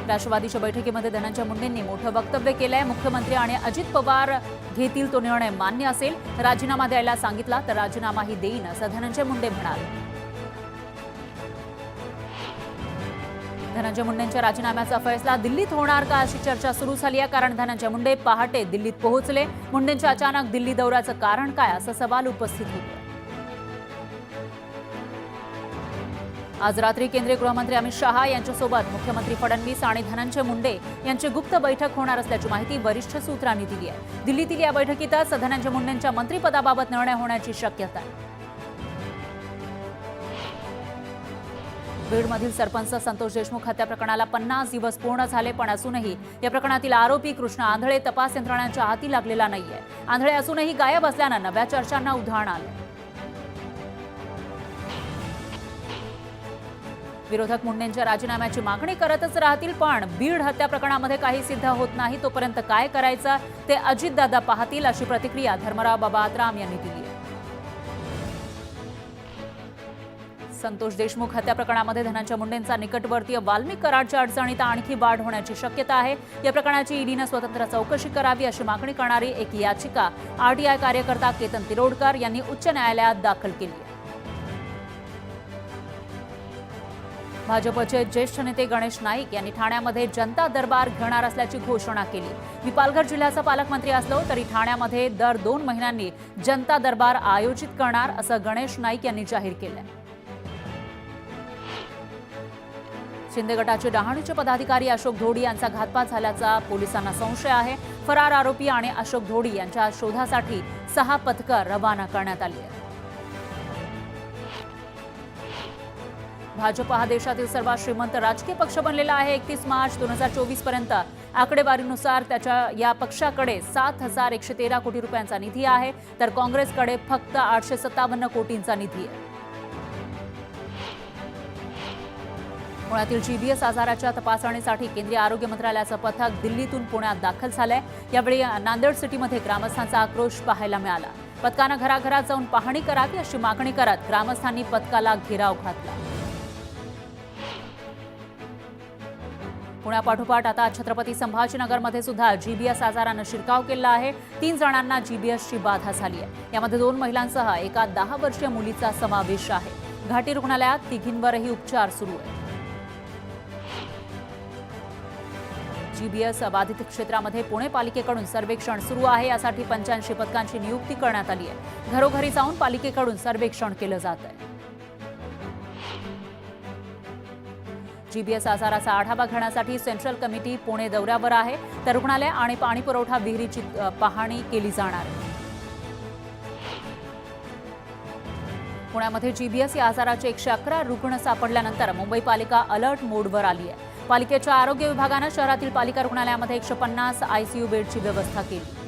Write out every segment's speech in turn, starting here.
राष्ट्रवादीच्या बैठकीमध्ये धनंजय मुंडेंनी मोठं वक्तव्य केलंय। मुख्यमंत्री आणि अजित पवार घेतील तो निर्णय मान्य असेल, राजीनामा द्यायला सांगितला तर राजीनामाही देईन असं धनंजय मुंडे म्हणाले। धनंजय मुंडेंच्या राजीनाम्याचा फैसला दिल्लीत होणार का अशी चर्चा सुरू झाली आहे, कारण धनंजय मुंडे पहाटे दिल्लीत पोहोचले। मुंडेंच्या अचानक दिल्ली दौऱ्याचं कारण काय असा सवाल उपस्थित होतो। आज रात्री केंद्रीय गृहमंत्री अमित शहा यांच्यासोबत मुख्यमंत्री फडणवीस आणि धनंजय मुंडे यांची गुप्त बैठक होणार असल्याची माहिती वरिष्ठ सूत्रांनी दिली आहे। दिल्लीतील या बैठकीतच धनंजय मुंडेंच्या मंत्रिपदाबाबत निर्णय होण्याची शक्यता आहे। बीडमधील सरपंच संतोष देशमुख हत्या प्रकरणाला 50 दिवस पूर्ण झाले, पण असूनही या प्रकरणातील आरोपी कृष्णा आंधळे तपास यंत्रणांच्या हाती लागलेला नाहीये। आंधळे असूनही गायब असल्यानं नव्या चर्चांना उधाण आलं। विरोधक मुंडेंच्या राजीनाम्याची मागणी करतच राहतील, पण बीड हत्या प्रकरणामध्ये काही सिद्ध होत नाही तोपर्यंत काय करायचं ते अजितदादा पाहतील, अशी प्रतिक्रिया धर्मराव बाबा आत्राम यांनी दिली आहे। संतोष देशमुख हत्या प्रकरणामध्ये धनंजय मुंडेंचा निकटवर्तीय वाल्मिक कराडच्या अडचणीत आणखी वाढ होण्याची शक्यता आहे। या प्रकरणाची ईडीनं स्वतंत्र चौकशी करावी अशी मागणी करणारी एक याचिका आरटीआय कार्यकर्ता केतन तिरोडकर यांनी उच्च न्यायालयात दाखल केली आहे। भाजपचे ज्येष्ठ नेते गणेश नाईक यांनी ठाण्यामध्ये जनता दरबार घेणार असल्याची घोषणा केली। मी पालघर जिल्ह्याचा पालकमंत्री असलो तरी ठाण्यामध्ये दर 2 महिन्यांनी जनता दरबार आयोजित करणार असं गणेश नाईक यांनी जाहीर केलंय। शिंदे गटाचे डहाणूचे पदाधिकारी अशोक धोडी यांचा घातपात झाल्याचा पोलिसांना संशय आहे। फरार आरोपी आणि अशोक धोडी यांच्या शोधासाठी 6 पथकं रवाना करण्यात आली आहेत। भाजप हा देशातील सर्वात श्रीमंत राजकीय पक्ष बनलेला आहे। 31 मार्च 2024 पर्यंत आकडेवारीनुसार त्याच्या या पक्षाकडे 7,113 कोटी रुपयांचा निधी आहे, तर काँग्रेसकडे फक्त 857 कोटींचा निधी आहे। पुण्यातील जीबीएस आजाराच्या तपासणीसाठी केंद्रीय आरोग्य मंत्रालयाचं पथक दिल्लीतून पुण्यात दाखल झालंय। यावेळी नांदेड सिटीमध्ये ग्रामस्थांचा आक्रोश पाहायला मिळाला। पथकानं घराघरात जाऊन पाहणी करावी अशी मागणी करत ग्रामस्थांनी पथकाला घेराव घातला। पुण्यापाठोपाठ आता छत्रपती संभाजीनगरमध्ये सुद्धा जीबीएस आजारानं शिरकाव केला आहे। 3 जणांना जीबीएसची बाधा झाली आहे। यामध्ये 2 महिलांसह एका 10 वर्षीय मुलीचा समावेश आहे। घाटी रुग्णालयात तिघींवरही उपचार सुरू आहेत। जीबीएस बाधित क्षेत्रामध्ये पुणे पालिकेकडून सर्वेक्षण सुरू आहे। यासाठी 85 पथकांची नियुक्ती करण्यात आली आहे। घरोघरी जाऊन पालिकेकडून सर्वेक्षण केलं जात आहे। जीबीएस आजाराचा आढावा घेण्यासाठी सेंट्रल कमिटी पुणे दौऱ्यावर आहे, तर रुग्णालय आणि पाणी पुरवठा विहिरीची पाहणी केली जाणार आहे। पुण्यामध्ये जीबीएस या आजाराचे 111 रुग्ण सापडल्यानंतर मुंबई पालिका अलर्ट मोडवर आली आहे। पालिकेच्या आरोग्य विभागानं शहरातील पालिका रुग्णालयामध्ये 150 आयसीयू बेडची व्यवस्था केली।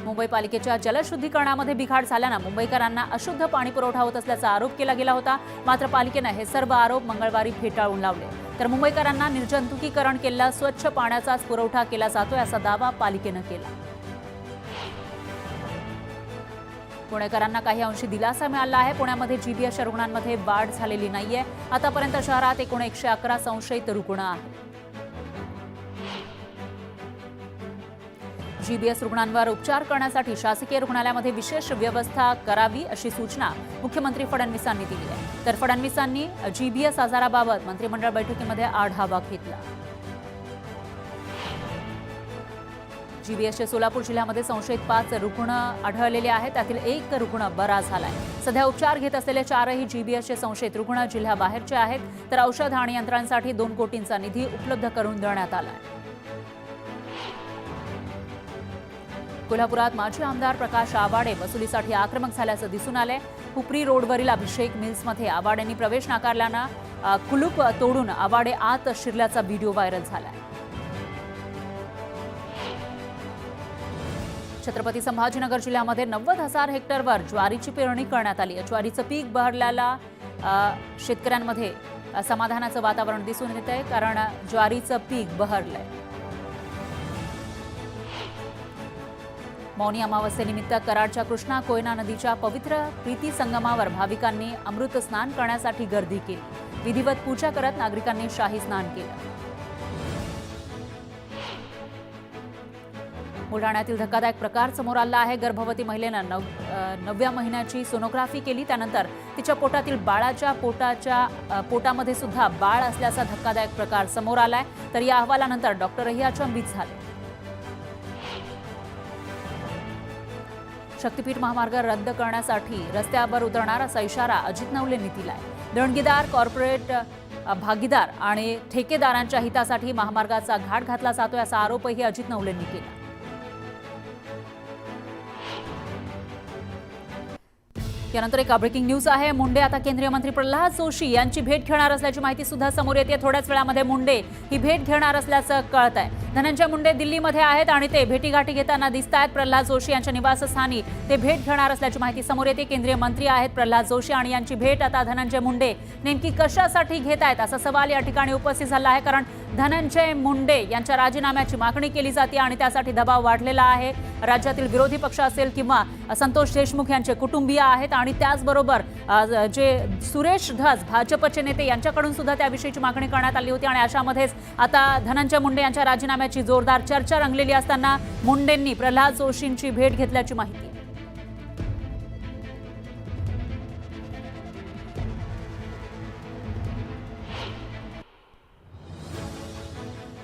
मुंबई पालिकेच्या जलशुद्धीकरणामध्ये बिघाड झाल्यानं मुंबईकरांना अशुद्ध पाणी पुरवठा होत असल्याचा आरोप केला गेला होता, मात्र पालिकेनं हे सर्व आरोप मंगळवारी फेटाळून लावले। तर मुंबईकरांना निर्जंतुकीकरण केलेला स्वच्छ पाण्याचाच पुरवठा केला जातोय असा दावा पालिकेनं केला। पुणेकरांना काही अंशी दिलासा मिळाला आहे। पुण्यामध्ये जीबीएसच्या रुग्णांमध्ये वाढ झालेली नाहीये। आतापर्यंत शहरात एकूण 111 संशयित रुग्ण आहेत। जीबीएस रुग्णांवर उपचार करण्यासाठी शासकीय रुग्णालयामध्ये विशेष व्यवस्था करावी अशी सूचना मुख्यमंत्री फडणवीसांनी दिली आहे। तर फडणवीसांनी जीबीएस आजाराबाबत मंत्रिमंडळ बैठकीमध्ये आढावा घेतला। जीबीएसच्या सोलापूर जिल्ह्यामध्ये संशयित 5 रुग्ण आढळलेले आहेत, त्यातील 1 रुग्ण बरा झालाय। सध्या उपचार घेत असलेले 4ही जीबीएसचे संशयित रुग्ण जिल्ह्याबाहेरचे आहेत, तर औषध आणि यंत्रांसाठी 2 कोटींचा निधी उपलब्ध करून देण्यात आला आहे। कोल्हापुरात माजी आमदार प्रकाश आवाडे वसुलीसाठी आक्रमक झाल्याचं दिसून आलंय। हुपरी रोडवरील अभिषेक मिल्समध्ये आवाडेंनी प्रवेश नाकारल्यानं कुलूप तोडून आवाडे आत शिरल्याचा व्हिडिओ व्हायरल झालाय। छत्रपती संभाजीनगर जिल्ह्यामध्ये 90,000 हेक्टरवर ज्वारीची पेरणी करण्यात आली आहे। ज्वारीचं पीक बहरल्याला शेतकऱ्यांमध्ये समाधानाचं वातावरण दिसून येत आहे, कारण ज्वारीचं पीक बहरलंय। मौनी अमावस्येनिमित्त कराडच्या कृष्णा कोयना नदीच्या पवित्र प्रीती संगमावर भाविकांनी अमृत स्नान करण्यासाठी गर्दी केली। विधिवत पूजा करत नागरिकांनी शाही स्नान केलं. बुलढाण्यातील धक्कादायक प्रकार समोर आला आहे. गर्भवती महिलेनं 9व्या महिन्याची सोनोग्राफी केली. त्यानंतर तिच्या पोटातील बाळाच्या पोटामध्ये सुद्धा बाळ असल्याचा धक्कादायक प्रकार समोर आलाय. तर या अहवालानंतर डॉक्टरही अचंबित झाले. शक्तीपीठ महामार्ग रद्द करण्यासाठी रस्त्यावर उतरणार असा इशारा अजित नवलेंनी दिलाय. देणगीदार, कॉर्पोरेट भागीदार आणि ठेकेदारांच्या हितासाठी महामार्गाचा घाट घातला जातोय असा आरोपही अजित नवलेंनी केला. यानंतर एक ब्रेकिंग न्यूज आहे. मुंडे आता केंद्रीय मंत्री प्रल्हाद जोशी यांची भेट घेणार असल्याची माहिती सुद्धा समोर येते. थोड्याच वेळामध्ये मुंडे ही भेट घेणार असल्याचं कळत आहे. धनंजय मुंडे दिल्लीमध्ये आहेत आणि ते भेटीगाठी घेताना दिसत आहेत. प्रल्हाद जोशी यांच्या निवासस्थानी ते भेट घेणार असल्याची माहिती समोर येते. केंद्रीय मंत्री आहेत प्रल्हाद जोशी आणि यांची भेट आता धनंजय मुंडे नेमकी कशासाठी घेत आहेत असा सवाल या ठिकाणी उपस्थित झाला आहे. कारण धनंजय मुंडे यांच्या राजीनाम्याची मागणी केली जाते आणि त्यासाठी दबाव वाढलेला आहे. राज्यातील विरोधी पक्ष असेल किंवा संतोष देशमुख यांचे कुटुंबीय आहेत आणि त्याचबरोबर जे सुरेश धस भाजपचे नेते यांच्याकडून सुद्धा त्याविषयीची मागणी करण्यात आली होती. आणि अशामध्येच आता धनंजय मुंडे यांच्या राजीनाम्याची जोरदार चर्चा रंगलेली असताना मुंडेंनी प्रल्हाद जोशींची भेट घेतल्याची माहिती.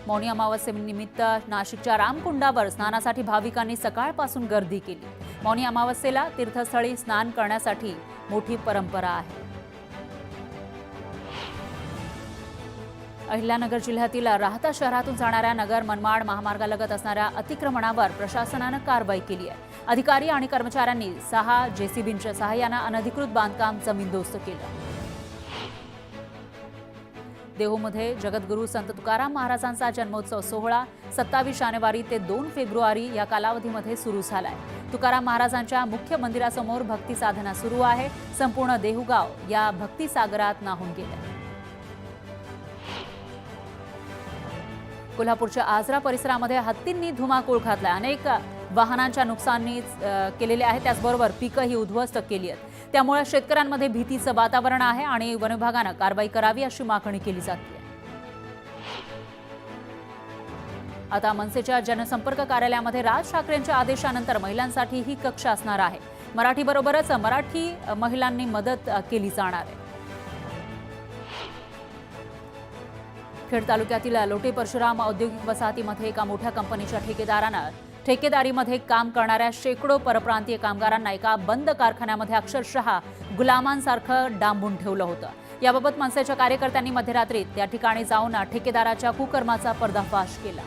मौनी अमावस्येनिमित्त नाशिकच्या रामकुंडावर स्नानासाठी भाविकांनी सकाळपासून गर्दी केली. मौनी अमावस्येला तीर्थस्थळी स्नान करण्यासाठी मोठी परंपरा आहे. अहिल्यानगर जिल्ह्यातील राहता शहरातून जाणाऱ्या नगर मनमाड महामार्गालगत असणाऱ्या अतिक्रमणावर प्रशासनानं कारवाई केली आहे. अधिकारी आणि कर्मचाऱ्यांनी 6 जेसीबींच्या सहाय्यानं अनधिकृत बांधकाम जमीनदोस्त केलं. देहूमध्ये जगद्गुरू संत तुकाराम महाराजांचा जन्मोत्सव सोहळा 27 जानेवारी ते 2 फेब्रुवारी या कालावधीमध्ये सुरू झालाय. तुकाराम महाराजांच्या मुख्य मंदिरासमोर भक्ती साधना सुरू आहे. संपूर्ण देहूगाव या भक्ती सागरात न्हाऊन गेले. कोल्हापूरच्या आजरा परिसरामध्ये हत्तींनी धुमाकूळ घातलाय. अनेक वाहनांच्या नुकसानी केलेले आहे. त्याचबरोबर पिकंही उद्ध्वस्त केली आहेत. त्यामुळे शेतकऱ्यांमध्ये भीतीचं वातावरण आहे आणि वन विभागानं कारवाई करावी अशी मागणी केली जाते. आता मनसेच्या जनसंपर्क कार्यालयामध्ये राज ठाकरेंच्या आदेशानंतर महिलांसाठी ही कक्ष असणार आहे. मराठीबरोबरच मराठी महिलांनी मदत केली जाणार आहे. खेड तालुक्यातील लोटे परशुराम औद्योगिक वसाहतीमध्ये एका मोठ्या कंपनीच्या ठेकेदारानं ठेकेदारीमध्ये काम करणाऱ्या शेकडो परप्रांतीय कामगारांना एका बंद कारखान्यामध्ये अक्षरशः गुलामांसारखं डांबून ठेवलं होतं. याबाबत मनसेच्या कार्यकर्त्यांनी मध्यरात्री त्या ठिकाणी जाऊन ठेकेदाराच्या कुकर्माचा पर्दाफाश केला.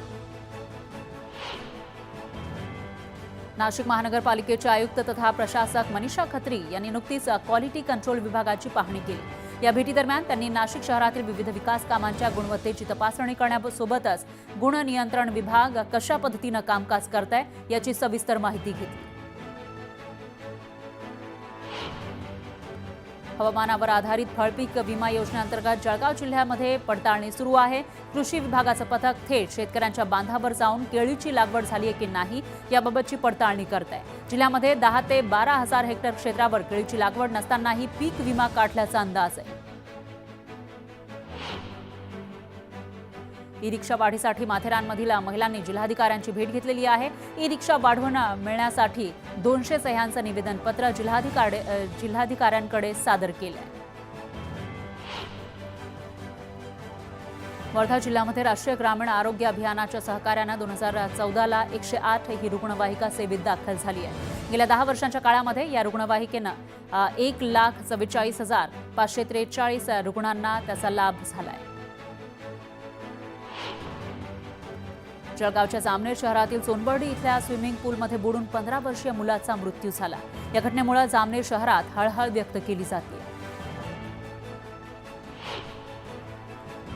नाशिक महानगरपालिकेचे आयुक्त तथा प्रशासक मनीषा खत्री यांनी नुकतीच क्वालिटी कंट्रोल विभागाची पाहणी केली. या भेटीदरम्यान त्यांनी नाशिक शहरातील विविध विकास कामांच्या गुणवत्तेची तपासणी करण्यासोबतच गुण नियंत्रण विभाग कशा पद्धतीनं कामकाज करताय याची सविस्तर माहिती घेतली. हवामानावर आधारित फळपीक विमा योजनेअंतर्गत जळगाव जिल्ह्यामध्ये पडताळणी सुरू आहे. कृषी विभागाचं पथक थेट शेतकऱ्यांच्या बांधावर जाऊन केळीची लागवड झाली आहे की नाही याबाबतची पडताळणी करत आहे. जिल्ह्यामध्ये 10 ते 12 हजार हेक्टर क्षेत्रावर केळीची लागवड नसतानाही पीक विमा काढल्याचा अंदाज आहे. ई रिक्षा वाढीसाठी माथेरानमधील महिलांनी जिल्हाधिकाऱ्यांची भेट घेतलेली आहे. ई रिक्षा वाढवून मिळण्यासाठी 200 सह्यांचं निवेदन पत्र जिल्हाधिकाऱ्यांकडे सादर केलं आहे. वर्धा जिल्ह्यामध्ये राष्ट्रीय ग्रामीण आरोग्य अभियानाच्या सहकार्यानं 2014ला 108 ही रुग्णवाहिका सेवेत दाखल झाली आहे. गेल्या 10 वर्षांच्या काळामध्ये या रुग्णवाहिकेनं 1,44,543 रुग्णांना त्याचा लाभ झाला आहे. जळगावच्या जामनेर शहरातील सोनबर्डी इथल्या स्विमिंग पूलमध्ये बुडून 15 वर्षीय मुलाचा मृत्यू झाला. या घटनेमुळे जामनेर शहरात हळहळ व्यक्त केली जाते.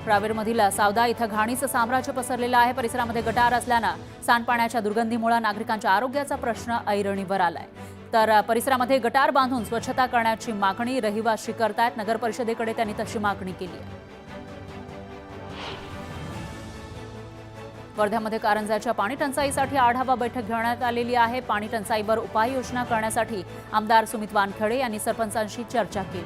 रावेरमधील सावदा इथं घाणीचं साम्राज्य पसरलेलं आहे. परिसरामध्ये गटार असल्यानं सांडपाण्याच्या दुर्गंधीमुळे नागरिकांच्या आरोग्याचा प्रश्न ऐरणीवर आलाय. तर परिसरामध्ये गटार बांधून स्वच्छता करण्याची मागणी रहिवासी करतायत. नगर परिषदेकडे त्यांनी तशी मागणी केली आहे. वर्ध्यामध्ये कारंजाच्या पाणी टंचाईसाठी आढावा बैठक घेण्यात आलेली आहे. पाणी टंचाईवर उपाययोजना करण्यासाठी आमदार सुमित वानखेडे यांनी सरपंचांशी चर्चा केली.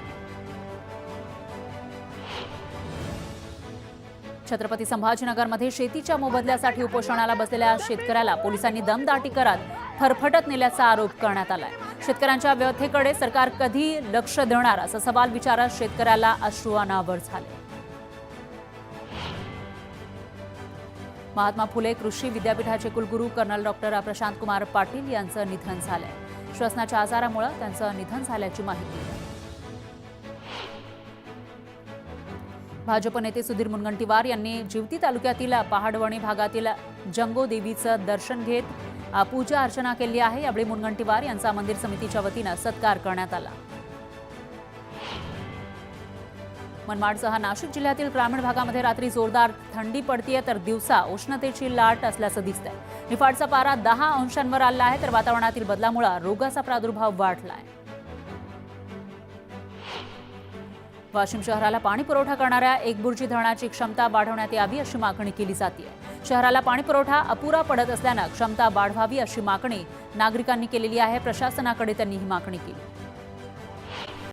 छत्रपती संभाजीनगरमध्ये शेतीच्या मोबदल्यासाठी उपोषणाला बसलेल्या शेतकऱ्याला पोलिसांनी दमदाटी करत फरफटत नेल्याचा आरोप करण्यात आलाय। शेतकऱ्यांच्या व्यथेकडे सरकार कधी लक्ष देणार असा सवाल विचारत शेतकऱ्याला अश्रू अनावर झाले। महात्मा फुले कृषी विद्यापीठाचे कुलगुरू कर्नल डॉक्टर प्रशांत कुमार पाटील यांचं निधन झालंय। श्वसनाच्या आजारामुळे त्यांचं निधन झाल्याची माहिती आहे। भाजप नेते सुधीर मुनगंटीवार यांनी जिवती तालुक्यातील पहाडवणी भागातील जंगो देवीचं दर्शन घेत पूजा अर्चना केली आहे। यावेळी मुनगंटीवार यांचा मंदिर समितीच्या वतीनं सत्कार करण्यात आला। मनमाडसह नाशिक जिल्ह्यातील ग्रामीण भागामध्ये रात्री जोरदार थंडी पडतीये तर दिवसा उष्णतेची लाट असल्याचं दिसतंय। निफाडचा पारा 10 अंशांवर आला आहे तर वातावरणातील बदलामुळे रोगाचा प्रादुर्भाव वाढलाय। वाशिम शहराला पाणी पुरवठा करणाऱ्या एकबुर्जी धरणाची क्षमता वाढवण्यात यावी अशी मागणी केली जाते। शहराला पाणी पुरवठा अपुरा पडत असल्यानं क्षमता वाढवावी अशी मागणी नागरिकांनी केलेली आहे। प्रशासनाकडे त्यांनी ही मागणी केली।